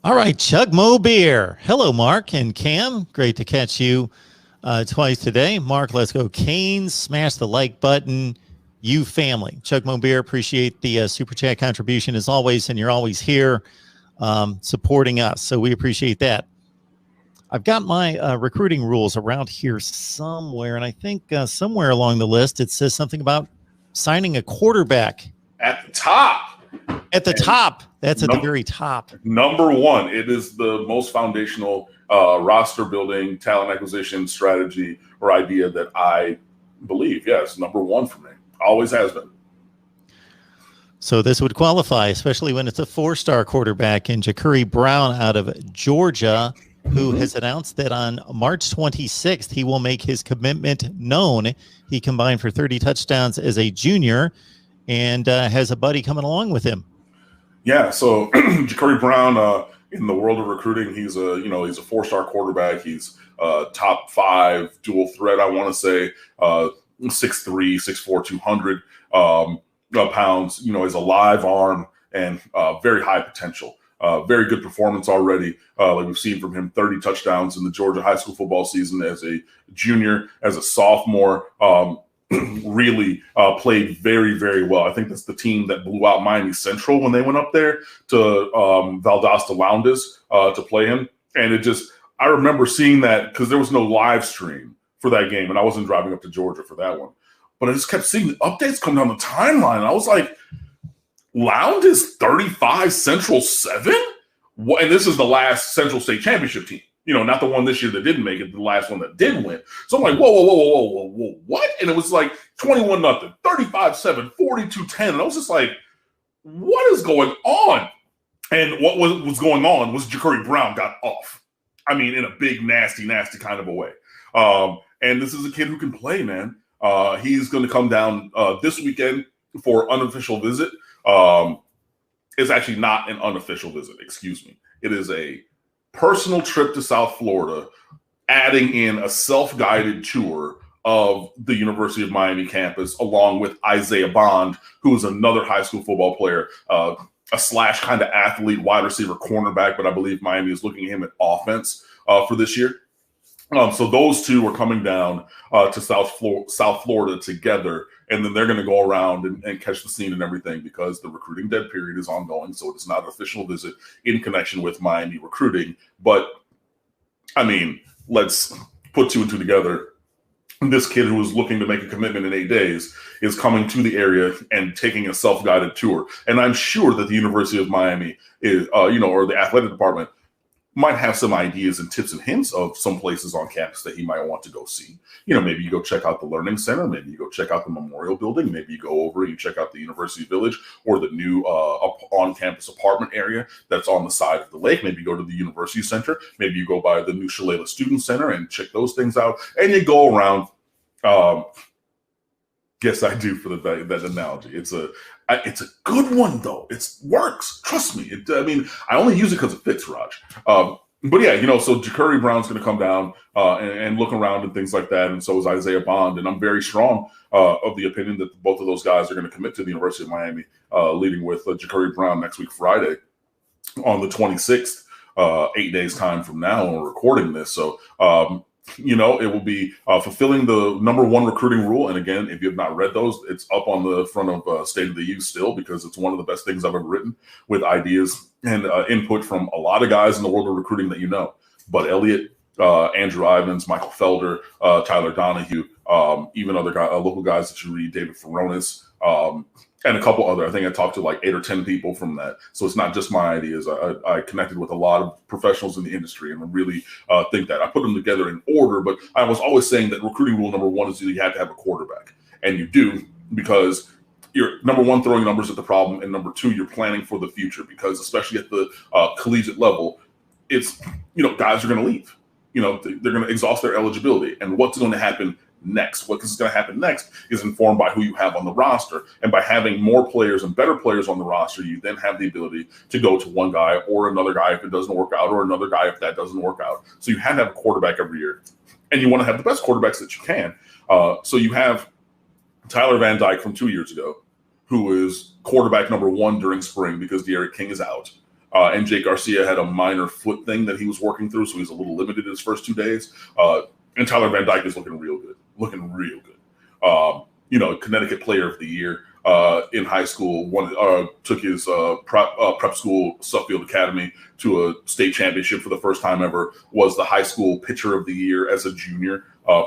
All right, Chug Mo Beer. Hello, Mark and Cam. Great to catch you twice today. Mark, let's go Canes. Smash the like button. You family. Chug Mo Beer, appreciate the super chat contribution as always, and you're always here supporting us. So we appreciate that. I've got my recruiting rules around here somewhere, and I think somewhere along the list it says something about signing a quarterback At the top. at the top. That's at the very top. Number one, it is the most foundational roster building, talent acquisition strategy or idea that I believe. Yes, number one for me. Always has been. So this would qualify, especially when it's a four-star quarterback in Jacurri Brown out of Georgia, who has announced that on March 26th, he will make his commitment known. He combined for 30 touchdowns as a junior and has a buddy coming along with him. Yeah, so Jacurri Brown, in the world of recruiting, he's a four-star quarterback. He's top five dual threat, I want to say, 6'3", 6'4", 200 pounds. Is a live arm and very high potential. Very good performance already. Like we've seen from him, 30 touchdowns in the Georgia high school football season as a junior, as a sophomore. Really played very, very well. I think that's the team that blew out Miami Central when they went up there to Valdosta Lowndes to play him. And I remember seeing that because there was no live stream for that game, and I wasn't driving up to Georgia for that one. But I just kept seeing the updates come down the timeline, and I was like, Lowndes 35, Central 7? And this is the last Central State Championship team. Not the one this year that didn't make it, the last one that did win. So I'm like, whoa, what? And it was like 21-0, 35-7, 42-10. And I was just like, what is going on? And what was going on was Jacurri Brown got off. I mean, in a big, nasty kind of a way. And this is a kid who can play, man. He's going to come down this weekend for unofficial visit. It's actually not an unofficial visit, excuse me. It is a personal trip to South Florida, adding in a self-guided tour of the University of Miami campus, along with Isaiah Bond, who is another high school football player, a slash kind of athlete, wide receiver, cornerback, but I believe Miami is looking at him at offense for this year. So those two are coming down to South Florida together, and then they're going to go around and catch the scene and everything because the recruiting dead period is ongoing. So it's not an official visit in connection with Miami recruiting. But, I mean, let's put two and two together. This kid who was looking to make a commitment in 8 days is coming to the area and taking a self-guided tour. And I'm sure that the University of Miami is, or the athletic department might have some ideas and tips and hints of some places on campus that he might want to go see. Maybe you go check out the Learning Center. Maybe you go check out the Memorial Building. Maybe you go over and you check out the University Village or the new on-campus apartment area that's on the side of the lake. Maybe you go to the University Center. Maybe you go by the new Shalala Student Center and check those things out. And you go around. Yes, I do for that analogy. It's a good one though. It works. Trust me. I only use it because it fits, Raj. But yeah, so Jacurri Brown's going to come down and look around and things like that, and so is Isaiah Bond. And I'm very strong of the opinion that both of those guys are going to commit to the University of Miami, leading with Jacurri Brown next week, Friday, on the 26th, 8 days time from now when we're recording this. So it will be fulfilling the number one recruiting rule. And again, if you have not read those, it's up on the front of State of the U still, because it's one of the best things I've ever written, with ideas and input from a lot of guys in the world of recruiting that Bud Elliott, Andrew Ivins, Michael Felder, Tyler Donahue, even other local guys that you read, David Feronis, and a couple other. I think I talked to like 8 or 10 people from that. So it's not just my ideas. I connected with a lot of professionals in the industry, and I really think that I put them together in order. But I was always saying that recruiting rule number one is you have to have a quarterback, and you do, because you're, number one, throwing numbers at the problem, and number two, you're planning for the future, because especially at the collegiate level, it's, guys are going to leave. They're going to exhaust their eligibility, and what's going to happen next? What is going to happen next is informed by who you have on the roster. And by having more players and better players on the roster, you then have the ability to go to one guy or another guy if it doesn't work out, or another guy if that doesn't work out. So you have to have a quarterback every year, and you want to have the best quarterbacks that you can. So you have Tyler Van Dyke from 2 years ago, who is quarterback number one during spring because De'Aaron King is out. And Jake Garcia had a minor foot thing that he was working through, so he's a little limited his first 2 days. And Tyler Van Dyke is looking real good. Connecticut Player of the Year in high school. Took his prep school Suffield Academy to a state championship for the first time ever. Was the high school Pitcher of the Year as a junior,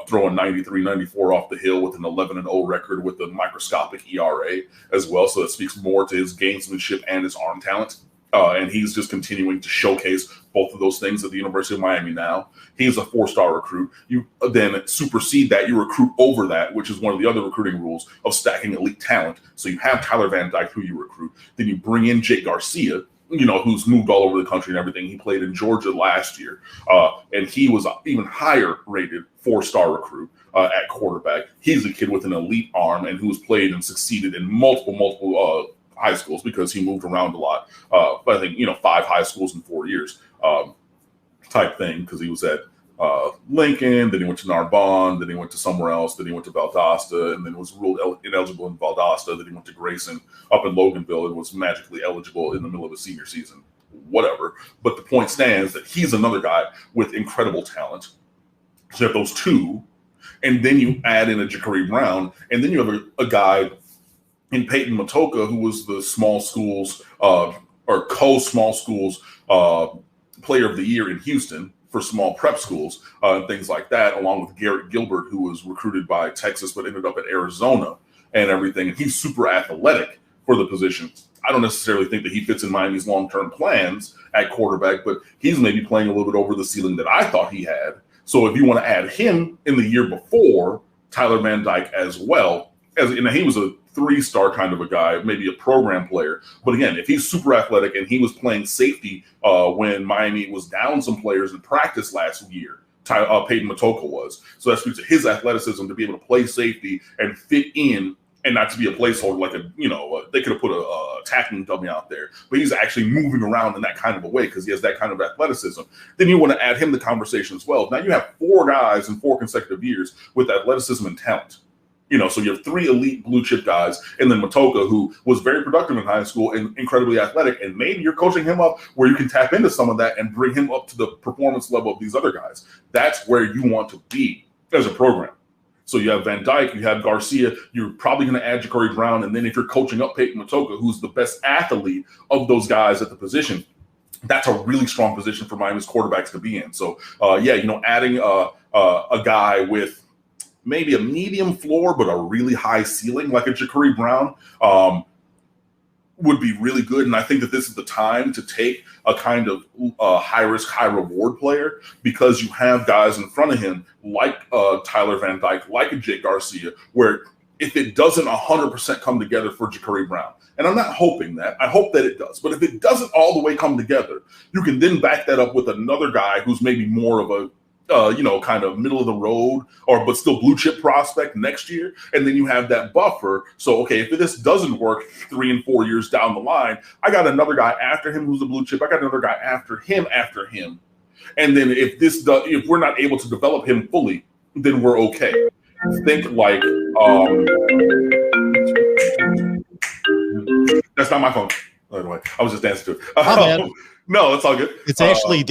throwing 93, 94 off the hill with an 11-0 record with a microscopic ERA as well. So that speaks more to his gamesmanship and his arm talent. And he's just continuing to showcase both of those things at the University of Miami now. He's a 4-star recruit. You then supersede that. You recruit over that, which is one of the other recruiting rules of stacking elite talent. So you have Tyler Van Dyke, who you recruit. Then you bring in Jake Garcia, who's moved all over the country and everything. He played in Georgia last year. And he was an even higher rated 4-star recruit at quarterback. He's a kid with an elite arm and who's played and succeeded in multiple high schools because he moved around a lot. But I think, 5 high schools in 4 years type thing, because he was at Lincoln, then he went to Narbonne, then he went to somewhere else, then he went to Valdosta, and then was ruled ineligible in Valdosta, then he went to Grayson up in Loganville and was magically eligible in the middle of a senior season. Whatever. But the point stands that he's another guy with incredible talent. So you have those two, and then you add in a Jacurri Brown, and then you have a guy in Peyton Matoka, who was the small schools or co-small schools Player of the Year in Houston for small prep schools and things like that, along with Garrett Gilbert, who was recruited by Texas but ended up at Arizona and everything. And he's super athletic for the position. I don't necessarily think that he fits in Miami's long-term plans at quarterback, but he's maybe playing a little bit over the ceiling that I thought he had. So if you want to add him in the year before, Tyler Van Dyke as well, he was a 3-star kind of a guy, maybe a program player. But again, if he's super athletic and he was playing safety when Miami was down some players in practice last year, Peyton Matoka was. So that speaks to his athleticism to be able to play safety and fit in and not to be a placeholder like they could have put a attacking dummy out there. But he's actually moving around in that kind of a way because he has that kind of athleticism. Then you want to add him to the conversation as well. Now you have 4 guys in 4 consecutive years with athleticism and talent. So you have 3 elite blue chip guys, and then Matoka, who was very productive in high school and incredibly athletic, and maybe you're coaching him up where you can tap into some of that and bring him up to the performance level of these other guys. That's where you want to be as a program. So you have Van Dyke, you have Garcia, you're probably going to add Jacurri Brown, and then if you're coaching up Peyton Matoka, who's the best athlete of those guys at the position, that's a really strong position for Miami's quarterbacks to be in. So, adding a guy with maybe a medium floor, but a really high ceiling, like a Jacurri Brown, would be really good. And I think that this is the time to take a kind of high-risk, high-reward player because you have guys in front of him like Tyler Van Dyke, like a Jake Garcia, where if it doesn't 100% come together for Jacurri Brown, and I'm not hoping that, I hope that it does, but if it doesn't all the way come together, you can then back that up with another guy who's maybe more of a kind of middle of the road but still blue chip prospect next year. And then you have that buffer. So, okay, if this doesn't work 3 and 4 years down the line, I got another guy after him who's a blue chip. I got another guy after him. And then if we're not able to develop him fully, then we're okay. Think like, that's not my phone. By the way, I was just dancing to it. No, it's all good. It's actually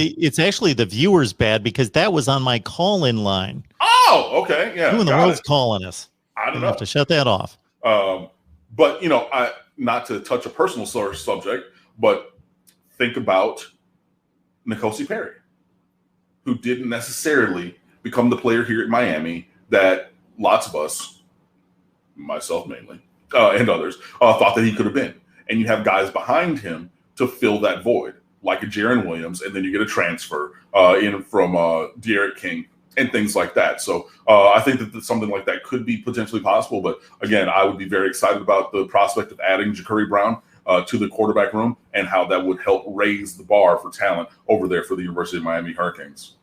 the viewer's bad because that was on my call-in line. Oh, okay, yeah. Who in the world's calling us? I don't know. Have to shut that off. But I not to touch a personal subject, but think about N'Kosi Perry, who didn't necessarily become the player here at Miami that lots of us, myself mainly, and others, thought that he could have been. And you have guys behind him to fill that void, like a Jaron Williams, and then you get a transfer in from De'Aaron King and things like that. So I think that something like that could be potentially possible. But again, I would be very excited about the prospect of adding Jacurri Brown to the quarterback room and how that would help raise the bar for talent over there for the University of Miami Hurricanes.